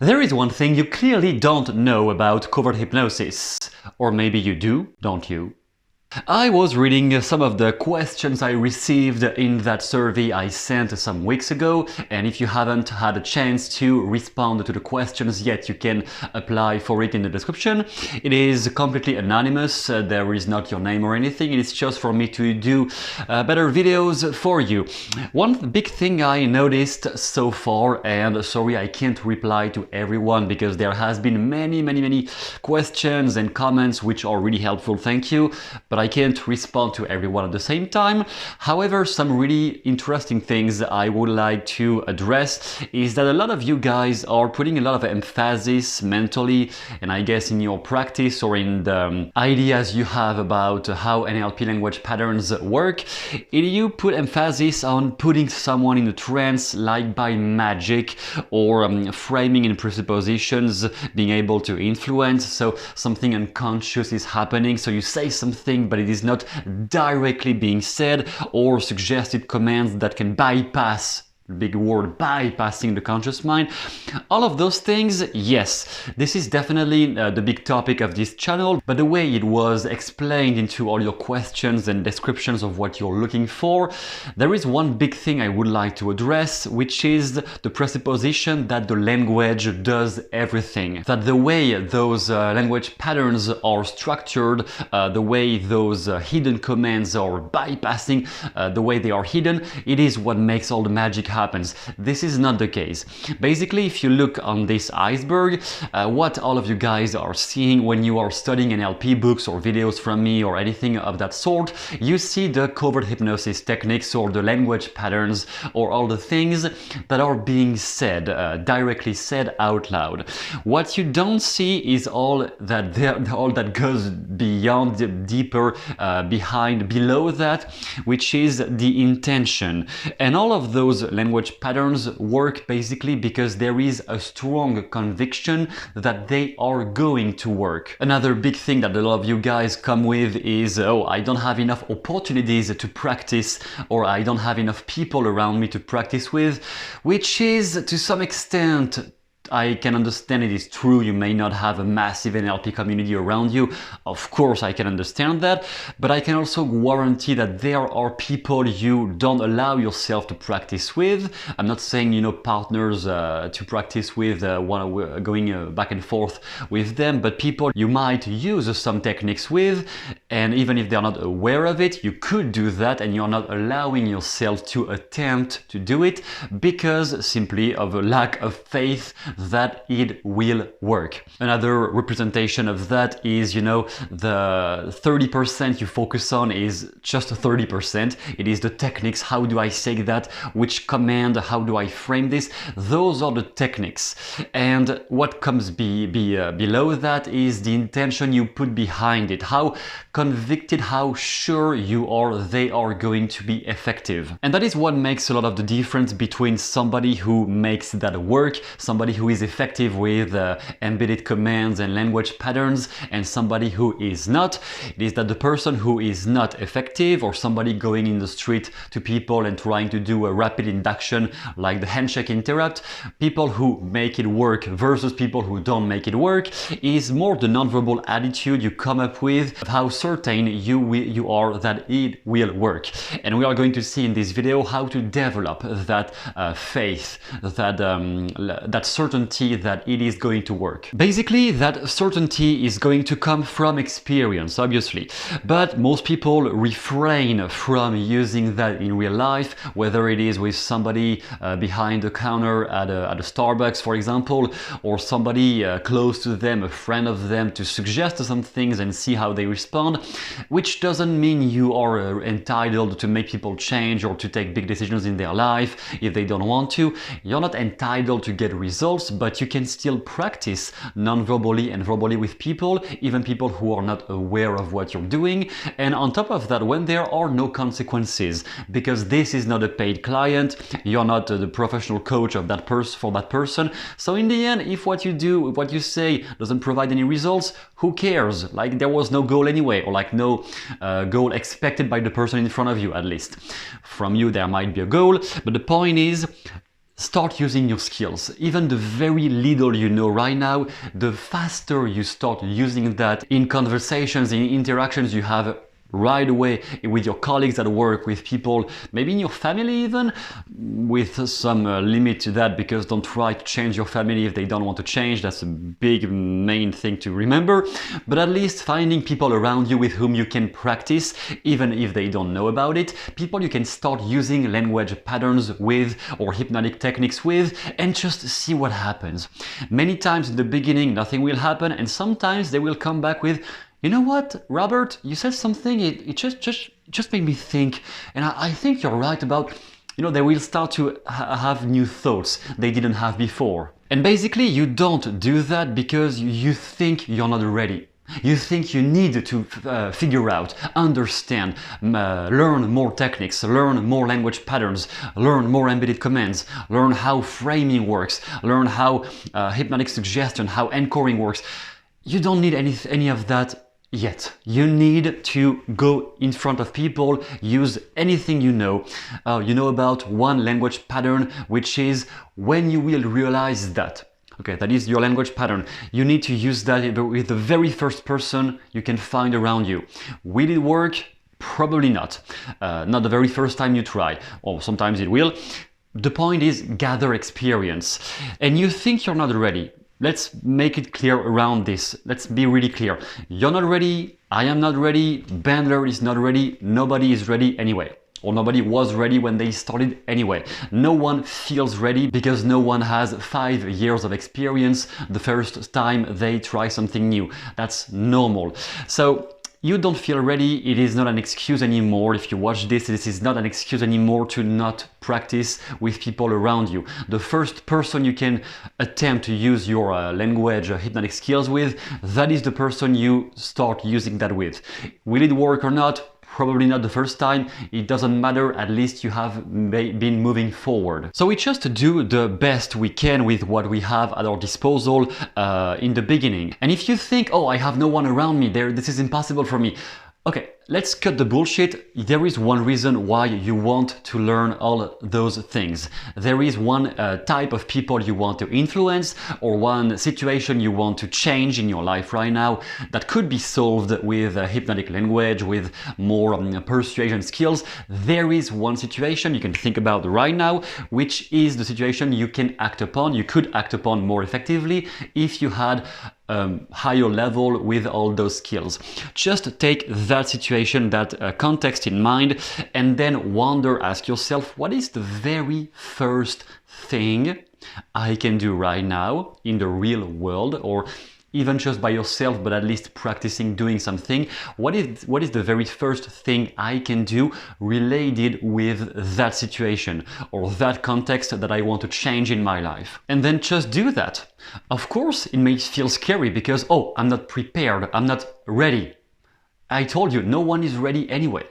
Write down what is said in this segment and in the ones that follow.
There is one thing you clearly don't know about covert hypnosis. Or maybe you do, don't you? I was reading some of the questions I received in that survey I sent some weeks ago, and if you haven't had a chance to respond to the questions yet, you can apply for it in the description. It is completely anonymous, there is not your name or anything, it's just for me to do better videos for you. One big thing I noticed so far, and sorry I can't reply to everyone because there has been many questions and comments which are really helpful, thank you, but I can't respond to everyone at the same time. However, some really interesting things I would like to address is that a lot of you guys are putting a lot of emphasis mentally, and I guess in your practice or in the ideas you have about how NLP language patterns work, you put emphasis on putting someone in a trance like by magic, or framing in presuppositions, being able to influence, so something unconscious is happening, so you say something but it is not directly being said, or suggested commands that can bypass, big word, bypassing the conscious mind. All of those things, yes, this is definitely the big topic of this channel, but the way it was explained into all your questions and descriptions of what you're looking for, there is one big thing I would like to address, which is the presupposition that the language does everything. That the way those language patterns are structured, the way those hidden commands are bypassing, the way they are hidden, it is what makes all the magic happens. This is not the case. Basically, if you look on this iceberg, what all of you guys are seeing when you are studying NLP books or videos from me or anything of that sort, you see the covert hypnosis techniques or the language patterns or all the things that are being said, directly said out loud. What you don't see is all that goes beyond, deeper, below that, which is the intention. And all of those language patterns work basically because there is a strong conviction that they are going to work. Another big thing that a lot of you guys come with is, oh, I don't have enough opportunities to practice, or I don't have enough people around me to practice with, which is to some extent, I can understand it is true, you may not have a massive NLP community around you, of course I can understand that, but I can also guarantee that there are people you don't allow yourself to practice with. I'm not saying, you know, partners to practice with, going back and forth with them, but people you might use some techniques with, and even if they're not aware of it, you could do that and you're not allowing yourself to attempt to do it because simply of a lack of faith that it will work. Another representation of that is, you know, the 30% you focus on is just 30%. It is the techniques. How do I say that? Which command? How do I frame this? Those are the techniques. And what comes below that is the intention you put behind it. How convicted, how sure you are they are going to be effective. And that is what makes a lot of the difference between somebody who makes that work, somebody who is effective with embedded commands and language patterns, and somebody who is not. It is that the person who is not effective, or somebody going in the street to people and trying to do a rapid induction like the handshake interrupt, people who make it work versus people who don't make it work, is more the nonverbal attitude you come up with, of how certain you are that it will work. And we are going to see in this video how to develop that faith, that certainty that it is going to work. Basically, that certainty is going to come from experience, obviously, but most people refrain from using that in real life, whether it is with somebody behind the counter at a Starbucks, for example, or somebody close to them, a friend of them, to suggest some things and see how they respond, which doesn't mean you are entitled to make people change or to take big decisions in their life if they don't want to. You're not entitled to get results, but you can still practice non-verbally and verbally with people, even people who are not aware of what you're doing. And on top of that, when there are no consequences, because this is not a paid client, you're not the professional coach of that for that person. So in the end, if what you do, what you say doesn't provide any results, who cares? Like, there was no goal anyway, or like no goal expected by the person in front of you, at least. From you there might be a goal, but the point is, Start using your skills. Even the very little you know right now, the faster you start using that in conversations, in interactions you have right away with your colleagues at work, with people, maybe in your family even, with some limit to that, because don't try to change your family if they don't want to change. That's a big main thing to remember. But at least finding people around you with whom you can practice, even if they don't know about it, people you can start using language patterns with or hypnotic techniques with, and just see what happens. Many times in the beginning nothing will happen, and sometimes they will come back with, you know what, Robert, you said something, it just made me think, and I think you're right about, you know, they will start to have new thoughts they didn't have before. And basically you don't do that because you think you're not ready. You think you need to figure out, understand, learn more techniques, learn more language patterns, learn more embedded commands, learn how framing works, learn how hypnotic suggestion, how anchoring works. You don't need any of that yet. You need to go in front of people, use anything you know. You know about one language pattern, which is when you will realize that. Okay, that is your language pattern. You need to use that with the very first person you can find around you. Will it work? Probably not. Not the very first time you try, or sometimes it will. The point is gather experience. And you think you're not ready. Let's make it clear around this. Let's be really clear. You're not ready, I am not ready, Bandler is not ready, nobody is ready anyway. Or nobody was ready when they started anyway. No one feels ready because no one has 5 years of experience the first time they try something new. That's normal. So you don't feel ready, it is not an excuse anymore. If you watch this, this is not an excuse anymore to not practice with people around you. The first person you can attempt to use your language hypnotic skills with, that is the person you start using that with. Will it work or not? Probably not the first time, it doesn't matter, at least you have been moving forward. So we just do the best we can with what we have at our disposal in the beginning. And if you think, oh, I have no one around me, this is impossible for me. Okay, let's cut the bullshit. There is one reason why you want to learn all those things. There is one type of people you want to influence, or one situation you want to change in your life right now that could be solved with hypnotic language, with more persuasion skills. There is one situation you can think about right now, which is the situation you can act upon. You could act upon more effectively if you had higher level with all those skills. Just take that situation, that context in mind, and then wonder, ask yourself, what is the very first thing I can do right now in the real world, or even just by yourself, but at least practicing doing something. What is the very first thing I can do related with that situation or that context that I want to change in my life? And then just do that. Of course, it may feel scary because, oh, I'm not prepared, I'm not ready. I told you, no one is ready anyway.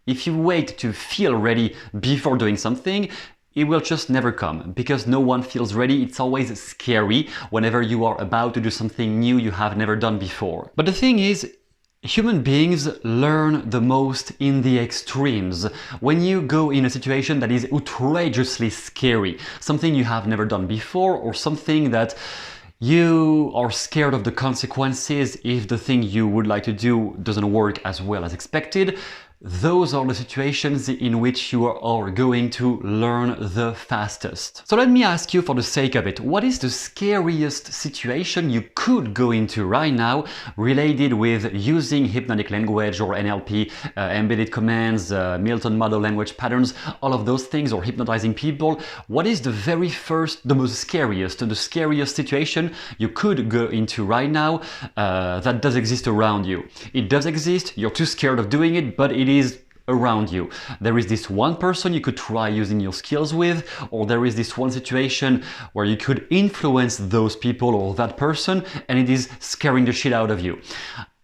If you wait to feel ready before doing something, it will just never come, because no one feels ready. It's always scary whenever you are about to do something new you have never done before. But the thing is, human beings learn the most in the extremes. When you go in a situation that is outrageously scary, something you have never done before, or something that you are scared of the consequences if the thing you would like to do doesn't work as well as expected, those are the situations in which you are going to learn the fastest. So let me ask you, for the sake of it, what is the scariest situation you could go into right now related with using hypnotic language or NLP, embedded commands, Milton model language patterns, all of those things, or hypnotizing people? What is the very first, the scariest situation you could go into right now that does exist around you? It does exist, you're too scared of doing it, but it is around you. There is this one person you could try using your skills with, or there is this one situation where you could influence those people or that person, and it is scaring the shit out of you.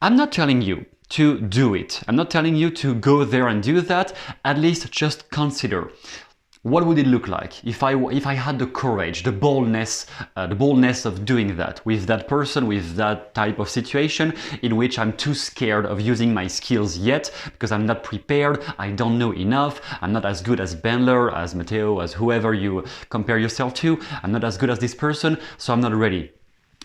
I'm not telling you to do it. I'm not telling you to go there and do that. At least just consider. What would it look like if I had the courage, the boldness of doing that with that person, with that type of situation in which I'm too scared of using my skills yet because I'm not prepared, I don't know enough, I'm not as good as Bandler, as Matteo, as whoever you compare yourself to, I'm not as good as this person, so I'm not ready.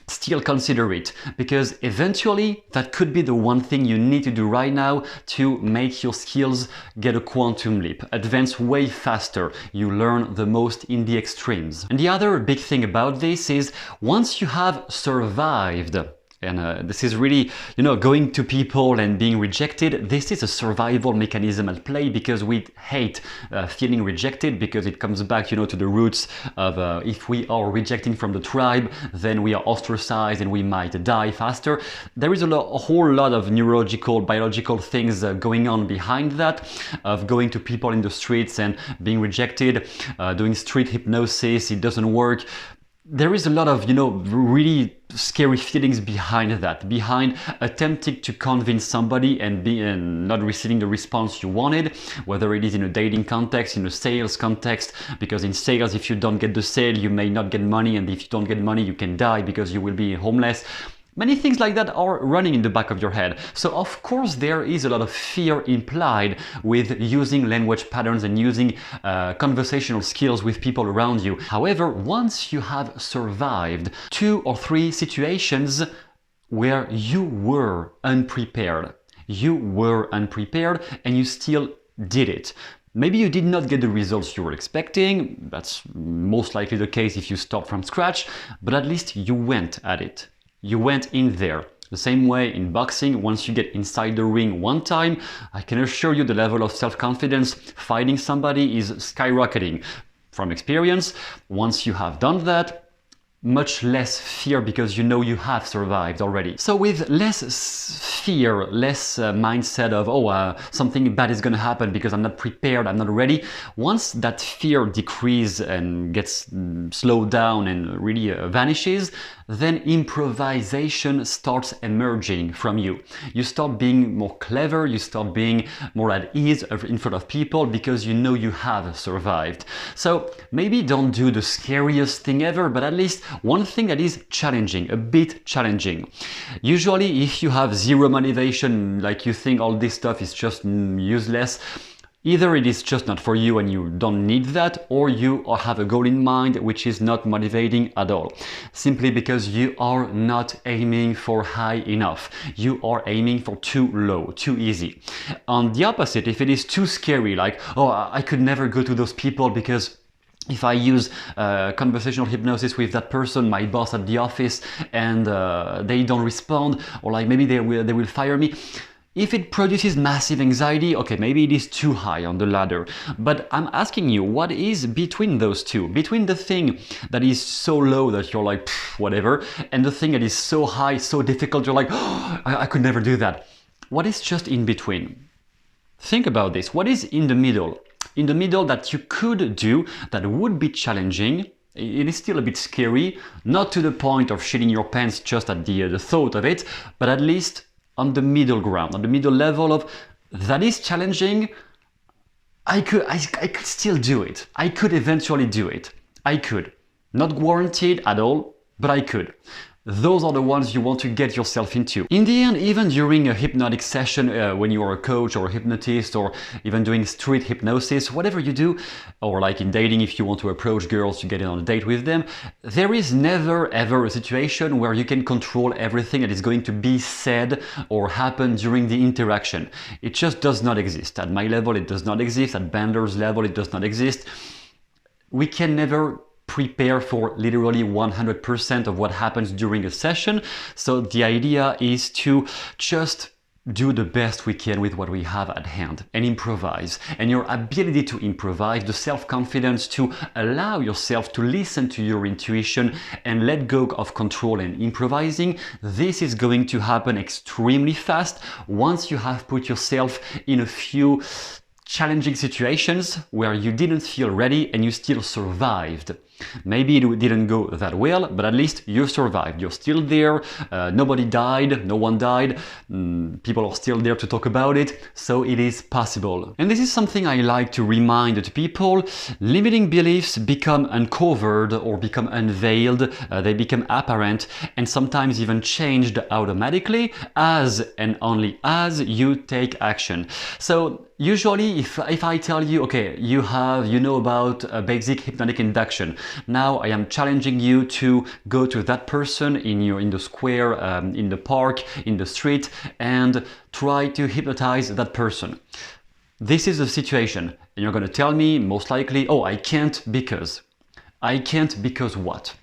Still consider it, because eventually that could be the one thing you need to do right now to make your skills get a quantum leap, advance way faster. You learn the most in the extremes. And the other big thing about this is once you have survived, and this is really, going to people and being rejected, this is a survival mechanism at play because we hate feeling rejected, because it comes back, to the roots of if we are rejecting from the tribe, then we are ostracized and we might die faster. There is a whole lot of neurological, biological things going on behind that, of going to people in the streets and being rejected, doing street hypnosis, it doesn't work. There is a lot of, really scary feelings behind that, behind attempting to convince somebody and not receiving the response you wanted, whether it is in a dating context, in a sales context, because in sales, if you don't get the sale, you may not get money, and if you don't get money, you can die because you will be homeless. Many things like that are running in the back of your head. So of course there is a lot of fear implied with using language patterns and using conversational skills with people around you. However, once you have survived 2 or 3 situations where you were unprepared and you still did it. Maybe you did not get the results you were expecting. That's most likely the case if you start from scratch, but at least you went at it. You went in there. The same way in boxing, once you get inside the ring one time, I can assure you the level of self-confidence fighting somebody is skyrocketing. From experience, once you have done that, much less fear because you have survived already. So with less fear, less mindset of something bad is gonna happen because I'm not prepared, I'm not ready. Once that fear decreases and gets slowed down and really vanishes, then improvisation starts emerging from you. You start being more clever, you start being more at ease in front of people because you have survived. So maybe don't do the scariest thing ever, but at least one thing that is challenging, a bit challenging. Usually if you have zero motivation, like you think all this stuff is just useless, either it is just not for you and you don't need that, or you have a goal in mind which is not motivating at all. Simply because you are not aiming for high enough. You are aiming for too low, too easy. On the opposite, if it is too scary, like, I could never go to those people because if I use conversational hypnosis with that person, my boss at the office, and they don't respond, or like maybe they will fire me. If it produces massive anxiety, okay, maybe it is too high on the ladder. But I'm asking you, what is between those two? Between the thing that is so low that you're like, whatever, and the thing that is so high, so difficult, you're like, I could never do that. What is just in between? Think about this. What is in the middle? In the middle that you could do, that would be challenging. It is still a bit scary, not to the point of shitting your pants just at the thought of it, but at least on the middle ground, on the middle level of that is challenging. I could still do it. I could eventually do it. I could. Not guaranteed at all, but I could. Those are the ones you want to get yourself into. In the end, even during a hypnotic session, when you are a coach or a hypnotist, or even doing street hypnosis, whatever you do, or like in dating, if you want to approach girls to get in on a date with them, there is never ever a situation where you can control everything that is going to be said or happen during the interaction. It just does not exist. At my level, it does not exist. At Bandler's level, it does not exist. We can never prepare for literally 100% of what happens during a session. So the idea is to just do the best we can with what we have at hand and improvise. And your ability to improvise, the self-confidence to allow yourself to listen to your intuition and let go of control and improvising, this is going to happen extremely fast once you have put yourself in a few challenging situations where you didn't feel ready and you still survived. Maybe it didn't go that well, but at least you survived. You're still there, nobody died, no one died, people are still there to talk about it, so it is possible. And this is something I like to remind to people. Limiting beliefs become uncovered or become unveiled, they become apparent and sometimes even changed automatically as and only as you take action. So usually if I tell you, okay, you know about basic hypnotic induction, now I am challenging you to go to that person in the square, in the park, in the street, and try to hypnotize that person. This is the situation, and you're going to tell me most likely, oh, I can't because. I can't because what?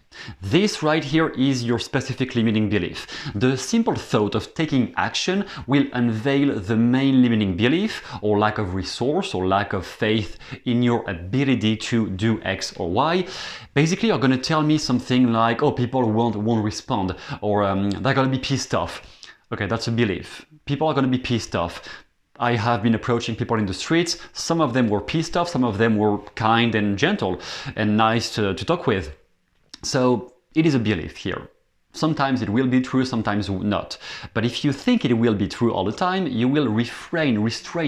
This right here is your specific limiting belief. The simple thought of taking action will unveil the main limiting belief or lack of resource or lack of faith in your ability to do X or Y. Basically, you're going to tell me something like, oh, people won't respond, or they're going to be pissed off. Okay, that's a belief. People are going to be pissed off. I have been approaching people in the streets. Some of them were pissed off, some of them were kind and gentle and nice to talk with. So it is a belief here. Sometimes it will be true, sometimes not. But if you think it will be true all the time, you will restrain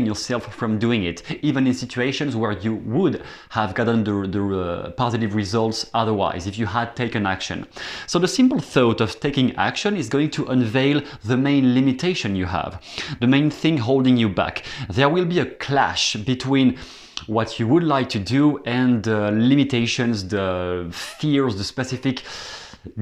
yourself from doing it, even in situations where you would have gotten the positive results otherwise, if you had taken action. So the simple thought of taking action is going to unveil the main limitation you have, the main thing holding you back. There will be a clash between what you would like to do and the limitations, the fears, the specific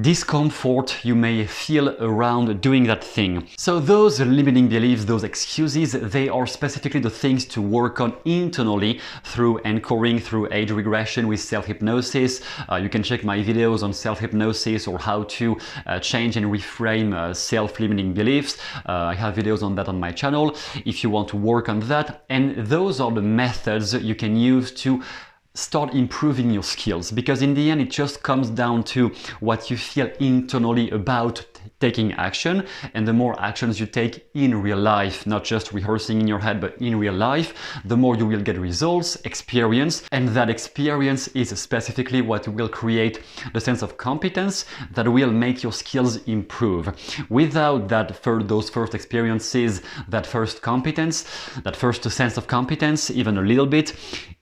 discomfort you may feel around doing that thing. So those limiting beliefs, those excuses, they are specifically the things to work on internally through anchoring, through age regression with self-hypnosis. You can check my videos on self-hypnosis or how to change and reframe self-limiting beliefs. I have videos on that on my channel if you want to work on that. And those are the methods you can use to start improving your skills, because in the end it just comes down to what you feel internally about taking action, and the more actions you take in real life, not just rehearsing in your head but in real life, the more you will get results, experience, and that experience is specifically what will create the sense of competence that will make your skills improve. Without that, those first experiences, that first competence, that first sense of competence, even a little bit,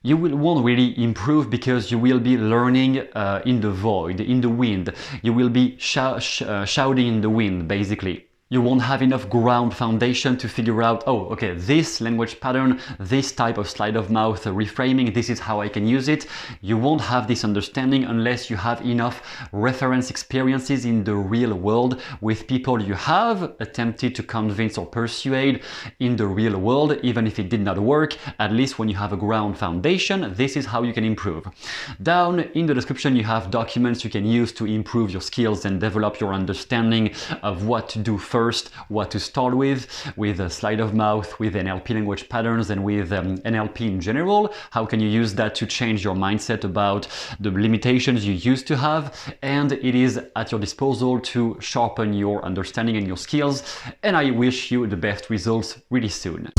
you won't really improve, because you will be learning in the void, in the wind. You will be shouting in the wind, basically. You won't have enough ground foundation to figure out, oh, okay, this language pattern, this type of sleight of mouth reframing, this is how I can use it. You won't have this understanding unless you have enough reference experiences in the real world with people you have attempted to convince or persuade in the real world. Even if it did not work, at least when you have a ground foundation, this is how you can improve. Down in the description you have documents you can use to improve your skills and develop your understanding of what to do first, what to start with a sleight of mouth, with NLP language patterns, and with NLP in general. How can you use that to change your mindset about the limitations you used to have? And it is at your disposal to sharpen your understanding and your skills. And I wish you the best results really soon.